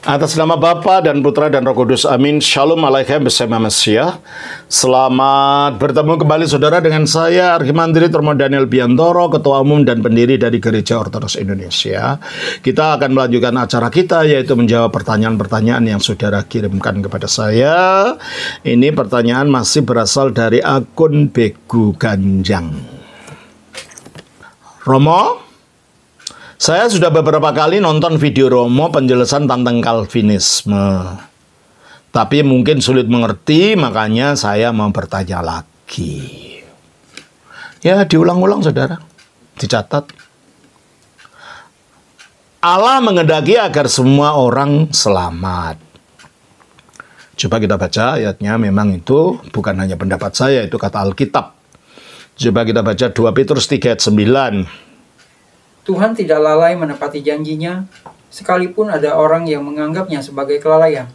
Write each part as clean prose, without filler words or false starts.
Atas nama Bapa dan Putra dan Roh Kudus, amin. Shalom alaikum bersama Mesia. Selamat bertemu kembali saudara dengan saya, Arhimandri Tormo Daniel Biantoro, Ketua Umum dan Pendiri dari Gereja Ortodoks Indonesia. Kita akan melanjutkan acara kita, yaitu menjawab pertanyaan-pertanyaan yang saudara kirimkan kepada saya. Ini pertanyaan masih berasal dari akun Begu Ganjang. Romo, saya sudah beberapa kali nonton video Romo penjelasan tentang Calvinisme. Tapi mungkin sulit mengerti, makanya saya mau bertanya lagi. Ya, diulang-ulang saudara. Dicatat. Allah menghendaki agar semua orang selamat. Coba kita baca ayatnya, memang itu bukan hanya pendapat saya, itu kata Alkitab. Coba kita baca 2 Petrus 3 ayat 9. Tuhan tidak lalai menepati janjinya, sekalipun ada orang yang menganggapnya sebagai kelalaian.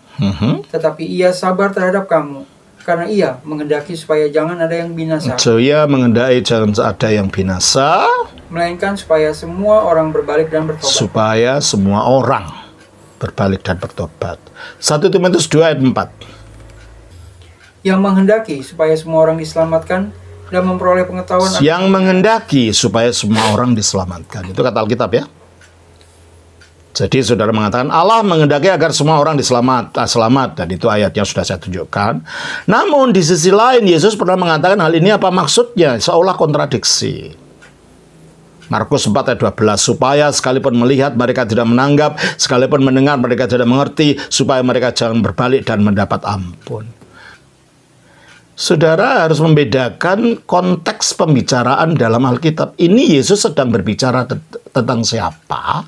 Tetapi ia sabar terhadap kamu, karena ia menghendaki supaya jangan ada yang binasa. So, ia menghendaki jangan ada yang binasa, melainkan supaya semua orang berbalik dan bertobat. Supaya semua orang berbalik dan bertobat. 1 Timotius 2 ayat 4. Yang menghendaki supaya semua orang diselamatkan dan memperoleh pengetahuan. Yang menghendaki supaya semua orang diselamatkan. Itu kata Alkitab ya. Jadi saudara mengatakan Allah menghendaki agar semua orang selamat. Dan itu ayatnya sudah saya tunjukkan. Namun di sisi lain Yesus pernah mengatakan hal ini apa maksudnya? Seolah kontradiksi. Markus 4 ayat 12. Supaya sekalipun melihat mereka tidak menanggap, sekalipun mendengar mereka tidak mengerti, supaya mereka jangan berbalik dan mendapat ampun. Saudara harus membedakan konteks pembicaraan dalam Alkitab. Ini Yesus sedang berbicara tentang siapa?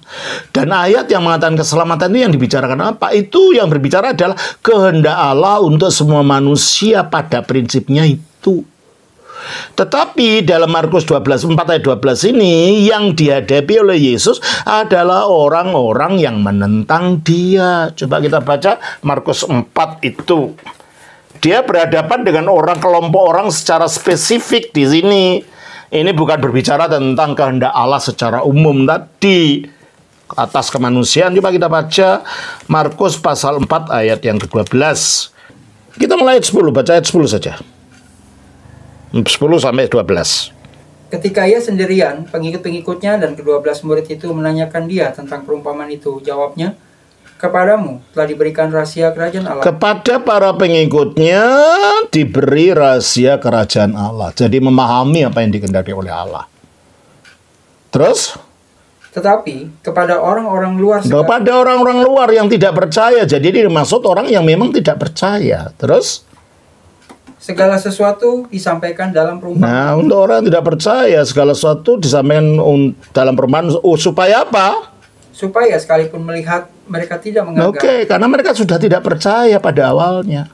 Dan ayat yang mengatakan keselamatan ini yang dibicarakan apa? Itu yang berbicara adalah kehendak Allah untuk semua manusia pada prinsipnya itu. Tetapi dalam Markus 4 ayat 12 ini yang dihadapi oleh Yesus adalah orang-orang yang menentang dia. Coba kita baca Markus 4 itu. Dia berhadapan dengan kelompok orang secara spesifik di sini. Ini bukan berbicara tentang kehendak Allah secara umum tadi atas kemanusiaan. Coba kita baca Markus pasal 4 ayat yang ke-12. Kita mulai ayat 10, baca ayat 10 saja. 10 sampai 12. Ketika ia sendirian, pengikut-pengikutnya dan ke-12 murid itu menanyakan dia tentang perumpamaan itu. Jawabnya, kepadamu telah diberikan rahasia kerajaan Allah. Kepada para pengikutnya diberi rahasia kerajaan Allah. Jadi memahami apa yang dikehendaki oleh Allah. Terus? Tetapi kepada orang-orang luar. Kepada orang-orang luar yang tidak percaya. Jadi ini maksud orang yang memang tidak percaya. Terus? Segala sesuatu disampaikan dalam perumpamaan. Nah, untuk orang yang tidak percaya, segala sesuatu disampaikan dalam perumpamaan. Supaya apa? Supaya sekalipun melihat, mereka tidak menganggap. Oke, karena mereka sudah tidak percaya pada awalnya.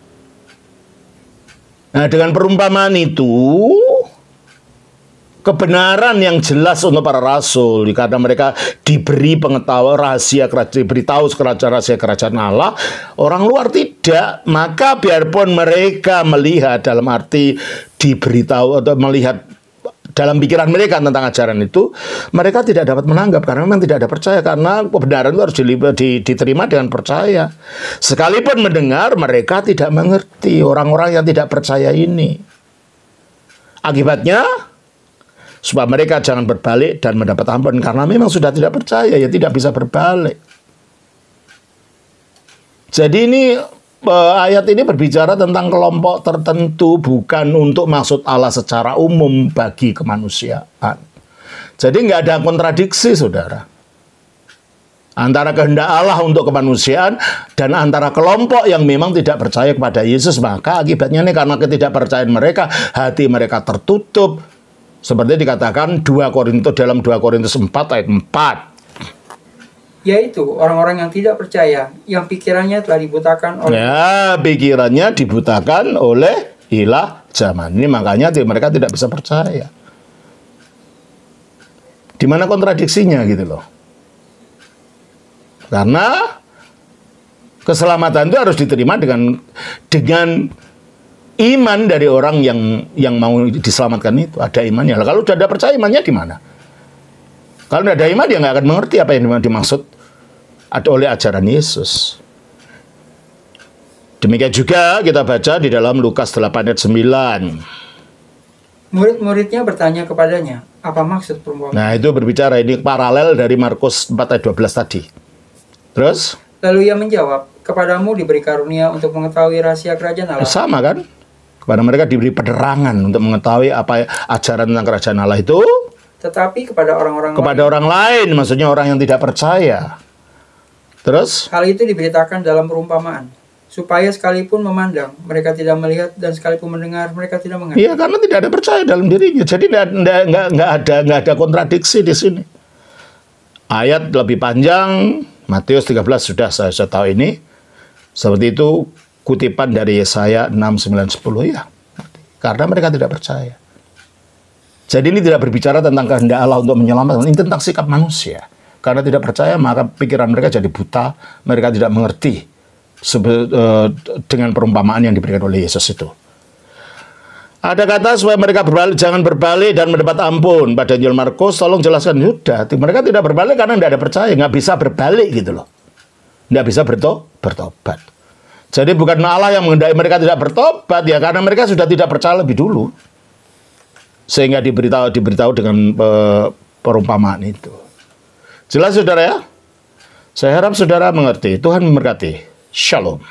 Nah, dengan perumpamaan itu, kebenaran yang jelas untuk para rasul, karena mereka diberi pengetahuan diberitahu rahasia kerajaan Allah, orang luar tidak. Maka biarpun mereka melihat, dalam arti diberitahu atau melihat dalam pikiran mereka tentang ajaran itu, mereka tidak dapat menanggap karena memang tidak ada percaya, karena kebenaran itu harus diterima dengan percaya. Sekalipun mendengar, mereka tidak mengerti, orang-orang yang tidak percaya ini. Akibatnya, supaya mereka jangan berbalik dan mendapat ampun, karena memang sudah tidak percaya, ya tidak bisa berbalik. Jadi ini ayat ini berbicara tentang kelompok tertentu, bukan untuk maksud Allah secara umum bagi kemanusiaan. Jadi nggak ada kontradiksi, saudara, antara kehendak Allah untuk kemanusiaan dan antara kelompok yang memang tidak percaya kepada Yesus. Maka akibatnya nih, karena ketidakpercayaan mereka, hati mereka tertutup. Seperti dikatakan dalam 2 Korintus 4 ayat 4. Yaitu orang-orang yang tidak percaya, yang pikirannya telah dibutakan oleh. Ya, pikirannya dibutakan oleh ilah zaman ini, makanya mereka tidak bisa percaya. Di mana kontradiksinya gitu loh? Karena keselamatan itu harus diterima dengan iman dari orang yang mau diselamatkan itu. Ada imannya. Kalau sudah ada percaya, imannya di mana? Kalau tidak ada iman, dia nggak akan mengerti apa yang dimaksud oleh ajaran Yesus. Demikian juga kita baca di dalam Lukas 8 ayat 9. Murid-muridnya bertanya kepadanya, apa maksud perumpamaan? Nah, itu berbicara, ini paralel dari Markus 4 ayat 12 tadi. Terus? Lalu ia menjawab, kepadamu diberi karunia untuk mengetahui rahasia kerajaan Allah. Sama kan? Kepada mereka diberi penerangan untuk mengetahui apa ajaran tentang kerajaan Allah itu. Tetapi kepada orang lain, maksudnya orang yang tidak percaya. Terus? Hal itu diberitakan dalam perumpamaan, supaya sekalipun memandang, mereka tidak melihat, dan sekalipun mendengar, mereka tidak mengerti. Iya, karena tidak ada percaya dalam dirinya. Jadi nggak ada kontradiksi di sini. Ayat lebih panjang, Matius 13 sudah saya tahu ini. Seperti itu kutipan dari Yesaya 6, 9, 10 ya. Karena mereka tidak percaya. Jadi ini tidak berbicara tentang kehendak Allah untuk menyelamatkan, ini tentang sikap manusia. Karena tidak percaya, maka pikiran mereka jadi buta, mereka tidak mengerti dengan perumpamaan yang diberikan oleh Yesus itu. Ada kata supaya mereka berbalik, jangan berbalik dan mendapat ampun. Pada Injil Markus, tolong jelaskan. Sudah, mereka tidak berbalik karena tidak ada percaya, nggak bisa berbalik gitu loh. Nggak bisa bertobat. Jadi bukan Allah yang menghendaki mereka tidak bertobat, ya karena mereka sudah tidak percaya lebih dulu. Sehingga diberitahu dengan perumpamaan itu. Jelas saudara ya? Saya harap saudara mengerti. Tuhan memberkati. Shalom.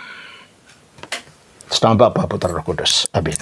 Nama Bapa, Putra, Roh Kudus. Amin.